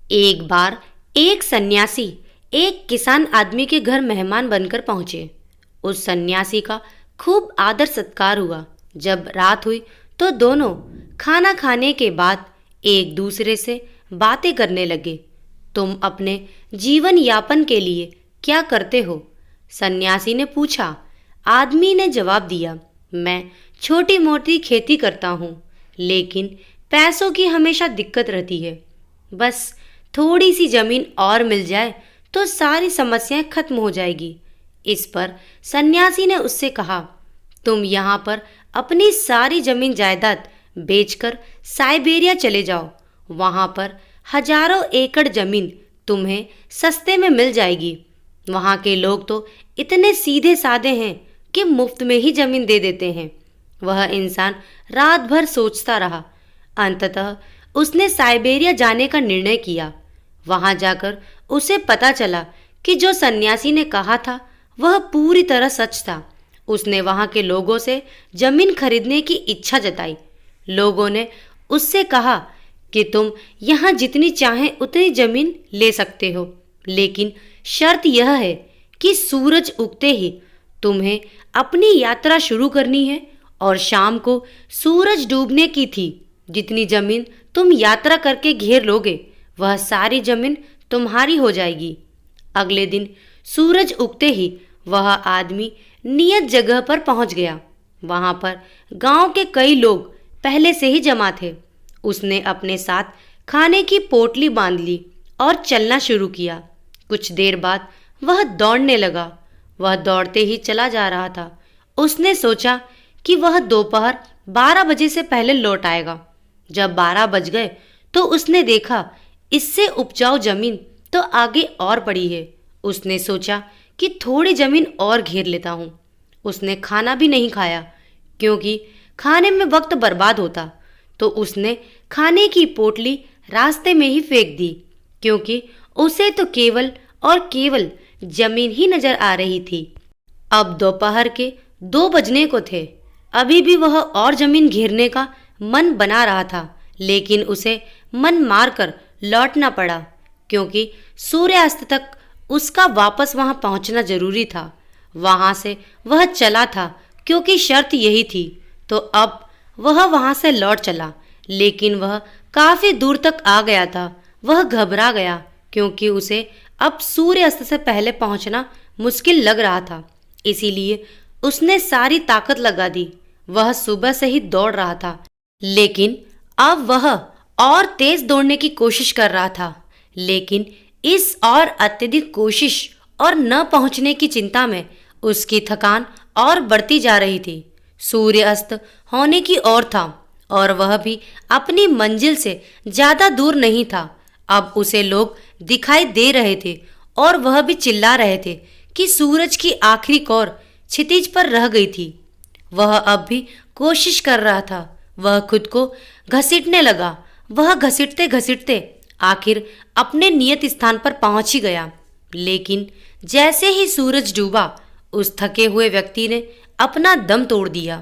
एक बार एक सन्यासी एक किसान आदमी के घर मेहमान बनकर पहुंचे। उस सन्यासी का खूब आदर सत्कार हुआ। जब रात हुई तो दोनों खाना खाने के बाद एक दूसरे से बातें करने लगे। तुम अपने जीवन यापन के लिए क्या करते हो? सन्यासी ने पूछा। आदमी ने जवाब दिया, मैं छोटी मोटी खेती करता हूँ, लेकिन पैसों की हमेशा दिक्कत रहती है। बस थोड़ी सी जमीन और मिल जाए तो सारी समस्याएं खत्म हो जाएगी। इस पर सन्यासी ने उससे कहा, तुम यहाँ पर अपनी सारी जमीन जायदाद बेचकर साइबेरिया चले जाओ। वहाँ पर हजारों एकड़ जमीन तुम्हें सस्ते में मिल जाएगी। वहाँ के लोग तो इतने सीधे साधे हैं कि मुफ्त में ही जमीन दे देते हैं। वह इंसान रात भर सोचता रहा। अंततः उसने साइबेरिया जाने का निर्णय किया। वहां जाकर उसे पता चला कि जो सन्यासी ने कहा था वह पूरी तरह सच था। उसने वहां के लोगों से जमीन खरीदने की इच्छा जताई। लोगों ने उससे कहा कि तुम यहाँ जितनी चाहें उतनी जमीन ले सकते हो, लेकिन शर्त यह है कि सूरज उगते ही तुम्हें अपनी यात्रा शुरू करनी है और शाम को सूरज डूबने की थी। जितनी जमीन तुम यात्रा करके घेर लोगे वह सारी जमीन तुम्हारी हो जाएगी। अगले दिन सूरज उगते ही वह आदमी नियत जगह पर पहुंच गया। वहां पर गांव के कई लोग पहले से ही जमा थे। उसने अपने साथ खाने की पोटली बांध ली और चलना शुरू किया। कुछ देर बाद वह दौड़ने लगा। वह दौड़ते ही चला जा रहा था। उसने सोचा कि वह दोपहर 12 बजे से पहले लौट आएगा। जब 12 बज गए तो उसने देखा इससे उपजाऊ जमीन तो आगे और पड़ी है। उसने सोचा कि थोड़ी जमीन और घेर लेता हूँ। उसने खाना भी नहीं खाया, क्योंकि खाने में वक्त बर्बाद होता। तो उसने खाने की पोटली रास्ते में ही फेंक दी, क्योंकि उसे तो केवल और केवल जमीन ही नजर आ रही थी। अब दोपहर के 2 बजने को थे। अभी भी वह और जमीन घेरने का मन बना रहा था, लेकिन उसे मन मारकर लौटना पड़ा, क्योंकि सूर्यास्त तक उसका वापस वहां पहुंचना जरूरी था। वहां से वह चला था क्योंकि शर्त यही थी। तो अब वह वहां से लौट चला, लेकिन वह काफी दूर तक आ गया था। वह घबरा गया, क्योंकि उसे अब सूर्यास्त से पहले पहुंचना मुश्किल लग रहा था। इसीलिए उसने सारी ताकत लगा दी। वह सुबह से ही दौड़ रहा था, लेकिन अब वह और तेज दौड़ने की कोशिश कर रहा था। लेकिन इस और अत्यधिक कोशिश और न पहुंचने की चिंता में उसकी थकान और बढ़ती जा रही थी। सूर्य अस्त होने की ओर था और वह भी अपनी मंजिल से ज्यादा दूर नहीं था। अब उसे लोग दिखाई दे रहे थे और वह भी चिल्ला रहे थे कि सूरज की आखिरी कौर क्षितिज पर रह गई थी। वह अब भी कोशिश कर रहा था। वह खुद को घसीटने लगा। वह घसीटते घसीटते आखिर अपने नियत स्थान पर पहुंच ही गया। लेकिन जैसे ही सूरज डूबा, उस थके हुए व्यक्ति ने अपना दम तोड़ दिया।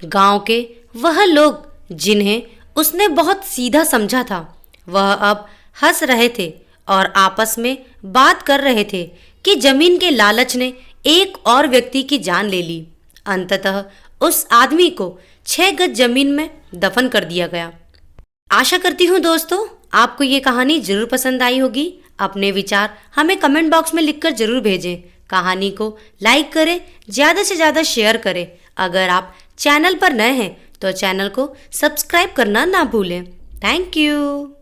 गांव के वह लोग जिन्हें उसने बहुत सीधा समझा था, वह अब हंस रहे थे और आपस में बात कर रहे थे कि जमीन के लालच ने एक और व्यक्ति की जान ले ली। अंततः उस आदमी को 6 गज जमीन में दफन कर दिया गया। आशा करती हूँ दोस्तों आपको ये कहानी जरूर पसंद आई होगी। अपने विचार हमें कमेंट बॉक्स में लिखकर जरूर भेजें। कहानी को लाइक करें, ज़्यादा से ज़्यादा शेयर करें। अगर आप चैनल पर नए हैं तो चैनल को सब्सक्राइब करना ना भूलें। Thank you.